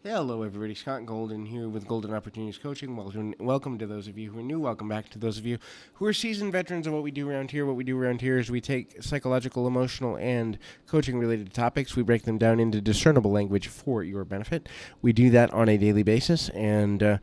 Hello, everybody. Scott Golden here with Golden Opportunities Coaching. Welcome to those of you who are new. Welcome back to those of you who are seasoned veterans of what we do around here. What we do around here is we take psychological, emotional, and coaching-related topics. We break them down into discernible language for your benefit. We do that on a daily basis, and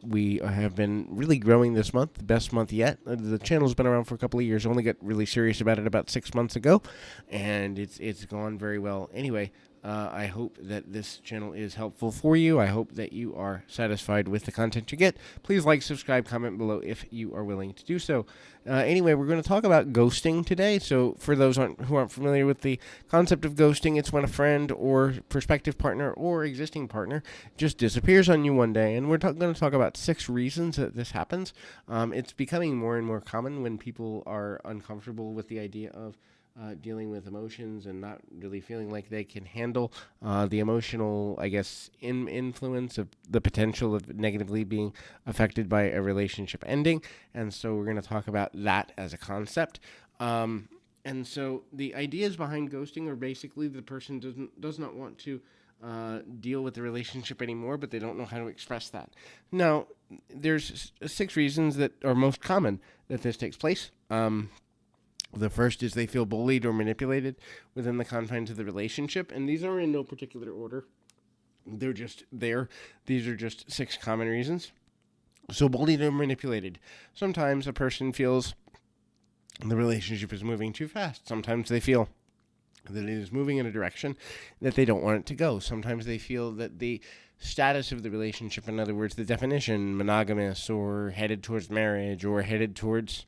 we have been really growing this month, the best month yet. The channel's been around for a couple of years. Only got really serious about it about 6 months ago, and it's gone very well. Anyway, I hope that this channel is helpful for you. I hope that you are satisfied with the content you get. Please like, subscribe, comment below if you are willing to do so. Anyway, we're going to talk about ghosting today. So for those who aren't familiar with the concept of ghosting, it's when a friend or prospective partner or existing partner just disappears on you one day. And we're going to talk about 6 reasons that this happens. It's becoming more and more common when people are uncomfortable with the idea of dealing with emotions and not really feeling like they can handle the emotional, influence of the potential of negatively being affected by a relationship ending. And so we're going to talk about that as a concept. And so the ideas behind ghosting are basically the person does not want to deal with the relationship anymore, but they don't know how to express that. Now, there's 6 reasons that are most common that this takes place. The first is they feel bullied or manipulated within the confines of the relationship, and these are in no particular order. They're just there. These are just 6 common reasons. So bullied or manipulated. Sometimes a person feels the relationship is moving too fast. Sometimes they feel that it is moving in a direction that they don't want it to go. Sometimes they feel that the status of the relationship, in other words, the definition, monogamous or headed towards marriage or headed towards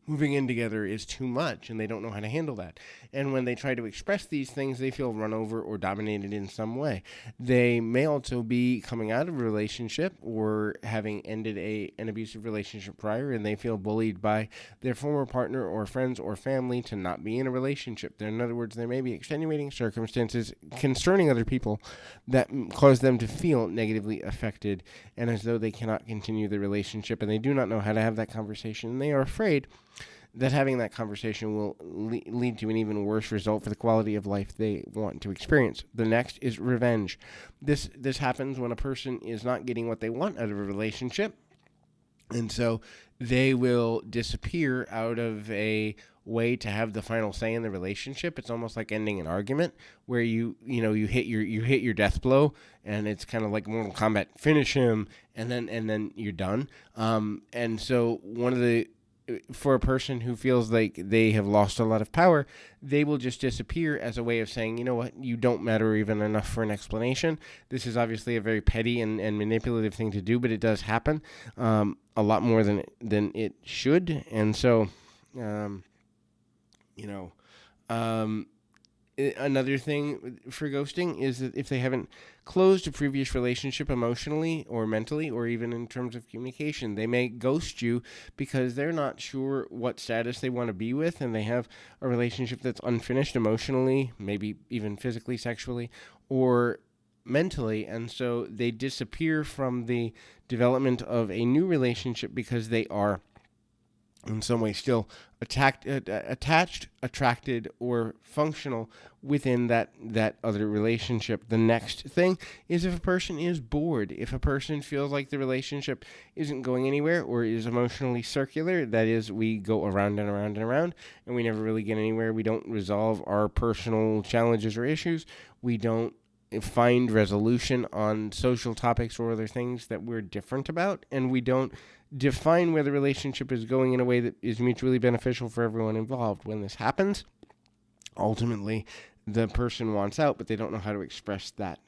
moving in together, is too much, and they don't know how to handle that. And when they try to express these things, they feel run over or dominated in some way. They may also be coming out of a relationship or having ended an abusive relationship prior, and they feel bullied by their former partner or friends or family to not be in a relationship. In other words, there may be extenuating circumstances concerning other people that cause them to feel negatively affected and as though they cannot continue the relationship, and they do not know how to have that conversation, and they are afraid that having that conversation will lead to an even worse result for the quality of life they want to experience. The next is revenge. This happens when a person is not getting what they want out of a relationship, and so they will disappear out of a way to have the final say in the relationship. It's almost like ending an argument where you hit your death blow, and it's kind of like Mortal Kombat, finish him, and then you're done. And so for a person who feels like they have lost a lot of power, they will just disappear as a way of saying, you know what, you don't matter even enough for an explanation. This is obviously a very petty and manipulative thing to do, but it does happen a lot more than it should. And so, another thing for ghosting is that if they haven't closed a previous relationship emotionally or mentally or even in terms of communication, they may ghost you because they're not sure what status they want to be with, and they have a relationship that's unfinished emotionally, maybe even physically, sexually, or mentally, and so they disappear from the development of a new relationship because they are in some way still attached, attracted, or functional within that other relationship. The next thing is if a person is bored. If a person feels like the relationship isn't going anywhere or is emotionally circular, that is, we go around and around and around, and we never really get anywhere. We don't resolve our personal challenges or issues. We don't find resolution on social topics or other things that we're different about, and we don't define where the relationship is going in a way that is mutually beneficial for everyone involved. When this happens, ultimately, the person wants out, but they don't know how to express that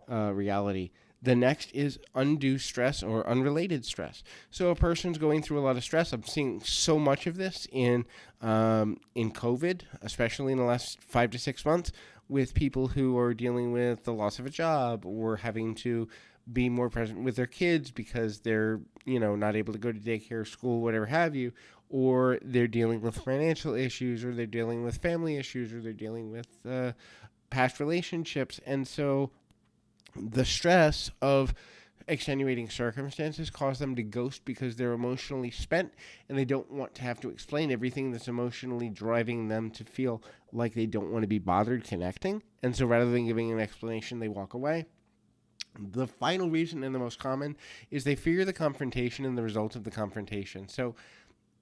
reality. The next is undue stress or unrelated stress. So a person's going through a lot of stress. I'm seeing so much of this in COVID, especially in the last 5 to 6 months, with people who are dealing with the loss of a job or having to be more present with their kids because they're, not able to go to daycare, school, whatever have you, or they're dealing with financial issues, or they're dealing with family issues, or they're dealing with past relationships. And so the stress of extenuating circumstances cause them to ghost because they're emotionally spent and they don't want to have to explain everything that's emotionally driving them to feel like they don't want to be bothered connecting. And so rather than giving an explanation, they walk away. The final reason, and the most common, is they fear the confrontation and the result of the confrontation. So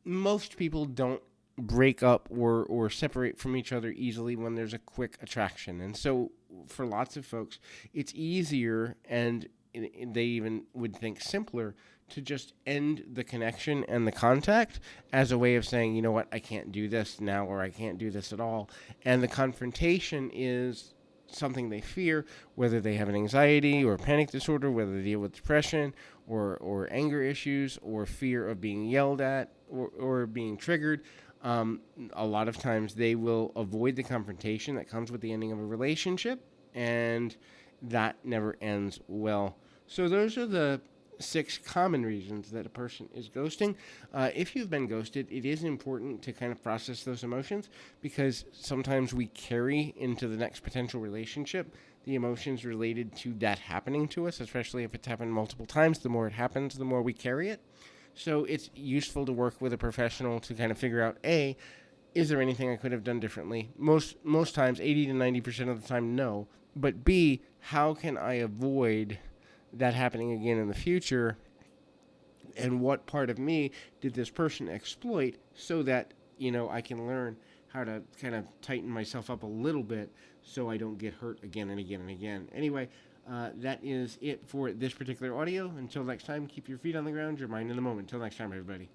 most people don't break up or separate from each other easily when there's a quick attraction. And so for lots of folks, it's easier, and they even would think simpler, to just end the connection and the contact as a way of saying, you know what, I can't do this now, or I can't do this at all. And the confrontation is something they fear, whether they have an anxiety or panic disorder, whether they deal with depression or anger issues, or fear of being yelled at or being triggered. A lot of times they will avoid the confrontation that comes with the ending of a relationship, and that never ends well. So those are the 6 common reasons that a person is ghosting. If you've been ghosted, it is important to kind of process those emotions, because sometimes we carry into the next potential relationship the emotions related to that happening to us, especially if it's happened multiple times. The more it happens, the more we carry it. So it's useful to work with a professional to kind of figure out, A, is there anything I could have done differently? Most times, 80 to 90% of the time, no. But B, how can I avoid that happening again in the future? And what part of me did this person exploit, so that, I can learn how to kind of tighten myself up a little bit so I don't get hurt again and again and again. Anyway, that is it for this particular audio. Until next time, keep your feet on the ground, your mind in the moment. Until next time, everybody.